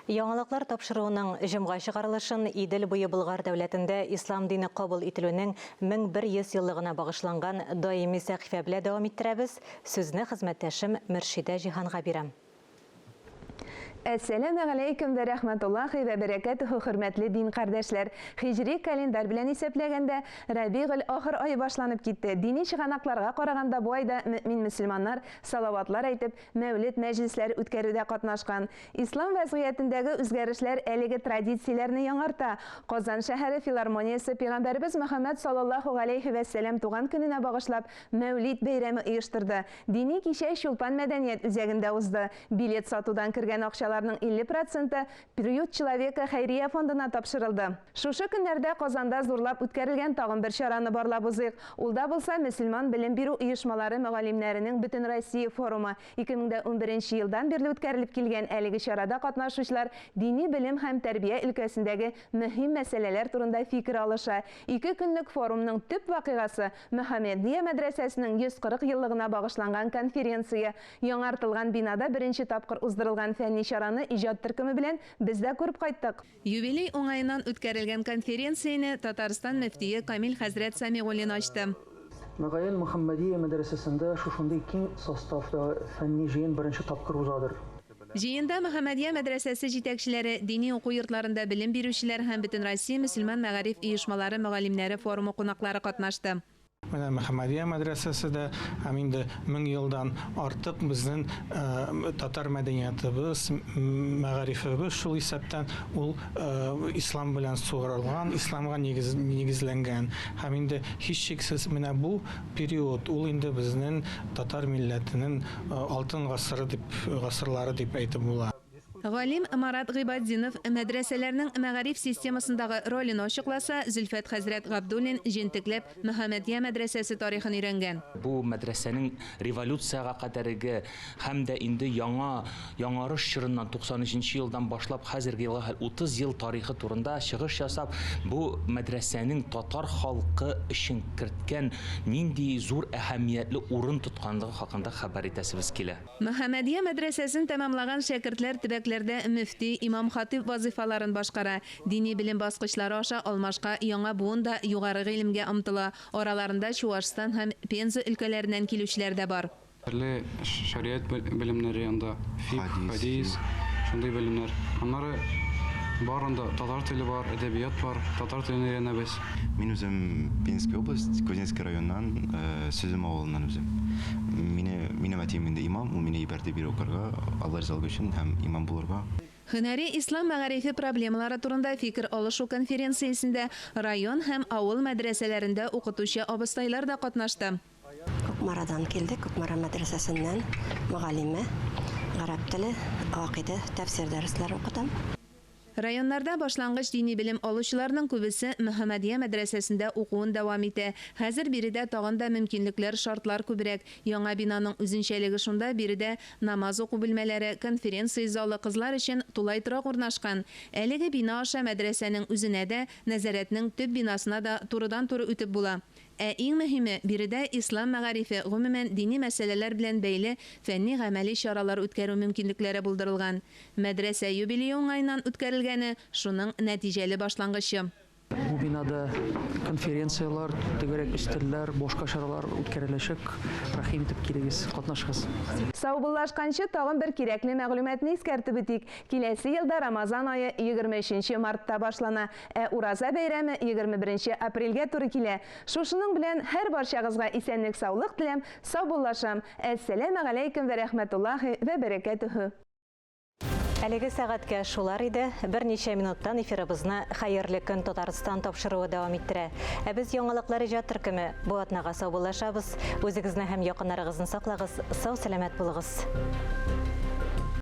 Яңалыклар тапшыруының җомга чыгарылышын Идел буе Болгар дәүләтендә ислам дине кабул ителүнең 1100 еллыгына багышланган даими сәхифә белән дәвам иттерәбез. Сүзне хезмәттәшем Мөршидә Җиһанга бирәм. Әссәләму алейкум вә рәхмәтуллаһи вә бәрәкәтүһү, хөрмәтле дин кардәшләр. Хиҗри календар белән исәпләгәндә Рабигъул ахир ае башланып китте. Дини чыганакларга караганда бу айда мөмин мөселманнар салаватлар әйтеп, мәүлид мәҗлесләре үткәрүдә катнашкан. Ислам вазгыятендәге үзгәрешләр әлеге традицияләрне яңарта. Казан шәһәре филармониясе Пәйгамбәрбез Мөхәммәд саллаллаһу алейхи вә сәлям туган көненә багышлап мәүлид бәйрәме оештырды. Дини кичә Чулпан мәдәният үзәгендә узды. Билет сатудан кергән акчаларның 50% Приют человека хәйрия фондына тапшырылды. Шушы көннәрдә Казанда зурлап үткәрелгән тагын бер чараны барлап узыйк. Улда булса мөселман белем бирү оешмалары мөгаллимнәренең Бөтен Россия форумы 2011 елдан бирле үткәрелеп килгән. Әлеге чарада катнашучылар дини белем һәм тәрбия өлкәсендәге мөһим мәсьәләләр турында фикер алыша. 2 көнлек форумның төп вакыйгасы Мөхәммәдия мәдрәсәсенең 140 еллыгына багышланган конференция. Яңартылган бинада беренче тапкыр уздырылган фәнни чараны иҗат төркеме белән без дә күреп кайттык. Юбилей уңаеннан үткәрелгән конференцияне Татарстан мөфтие Камил хәзрәт Сәмигуллин ачты. Мәгаян Мөхәммәдия мәдрәсәсендә шушындый киң составта фәнни җыен беренче тапкыр узадыр. Җыенда Мөхәммәдия мәдрәсәсе җитәкчеләре, дини уку йортларында белем бирүчеләр һәм Бөтен Россия мөселман мәгариф оешмалары мөгаллимнәре форумы кунаклары катнашты. Мөхәммәдия мәдрәсәсе дә инде 1000 елдан артык безнең татар мәдәниятыбыз, мәгарифебез шул исәптән ул ислам белән сугарылган, исламга нигезләнгән. Һәм инде һичшиксез менә бу период ул инде безнең татар милләтенең алтын гасырлары дип әйтеп була. Галим Марат Гыйбаддинов мәдрәсәләрнең мәгариф системасындагы ролен ачыкласа, Зөлфәт хәзрәт Габдуллин җентекләп Мөхәммәдия мәдрәсәсе тарихын өйрәнгән. Бу мәдрәсәнең революцияга кадәрге һәм дә инде яңарыш чорыннан 93 елдан башлап хәзерге елга 30 ел тарихы турында чыгыш ясап, бу мәдрәсәнең татар халкы өчен керткән нинди зур әһәмиятле урын тотканлыгы хакында хәбәр итәсебез килә. Мөхәммәдия мәдрәсәсен тәмамлаган шәкертләр мөфти, имам хатиб вазифаларын башкара. Дини белем баскычлары аша алмашка яңа буында югары гыйлемгә омтыла. Араларында Чуашстан һәм Пенза өлкәләреннән килүчеләр дә бар. Төрле шариат белемнәре янда, хадис, шундый белемнәр. Аннары барында татар теле бар, әдәбият бар, татар телен өйрәнәбез. Мин үзем Пенза область, Кузнецкий районнан, Сөзем авылыннан үзем. Минем әтием инде имам, ул мине ибәрде бир укырга, Алла ризалыгы өчен һәм имам булырга. Һөнәри ислам мәгарифе проблемалары турында фикер алышу конференциясендә район һәм авыл мәдрәсәләрендә укытучы абыстайлар да катнашты. Күкмарадан килдек, Күкмара мәдрәсәсеннән мөгаллиме, гарәп теле, акыйда, тәфсир дәресләре укытам. Районнарда башлангыч дини белем алучыларның күбесе Мөхәммәдия мәдрәсәсендә укуын дәвам итә. Хәзер биредә тагын да мөмкинлекләр, шартлар күбрәк. Яңа бинаның үзенчәлеге шунда, биредә намаз уку бүлмәләре, конференция залы кызлар өчен тулайтрак урнашкан. Әлеге бина аша мәдрәсәнең үзенә дә, нәзарәтнең төп бинасына да турыдан-туры үтеп була. Ә иң мөһиме, биредә ислам мәгарифе, гомумән дини мәсьәләләр белән бәйле фәнни гамәли чаралар үткәрү мөмкинлекләре булдырылган. Мәдрәсә юбилее уңаеннан үткәрелгәне шуның нәтиҗәле башлангычы. Бу бинада конференциялар, төгәрәк өстәлләр, башка чаралар үткәреләчәк. Рәхим итеп килегез, катнашыгыз. Саубуллашканчы тагын бер кирәкле мәгълүматны искәртеп үтик. Киләсе елда Рамазан ае 23 мартта башлана, ә Ураза бәйрәме 21 апрельгә туры килә. Шушының белән һәр барчагызга исәнлек, саулык теләм, саубуллашам. Әссәламу алейкум вә рәхмәтуллаһи вә бәрәкәтүһү. Әлеге сәгатькә шулар иде. Берничә минуттан эфирыбызны Хәерле көн Татарстан тапшыруы дәвам иттерә. Ә без яңалыклар иҗат төркеме бу атнага саубуллашабыз. Үзегезне һәм якыннарыгызны саклагыз, сау-сәламәт булыгыз.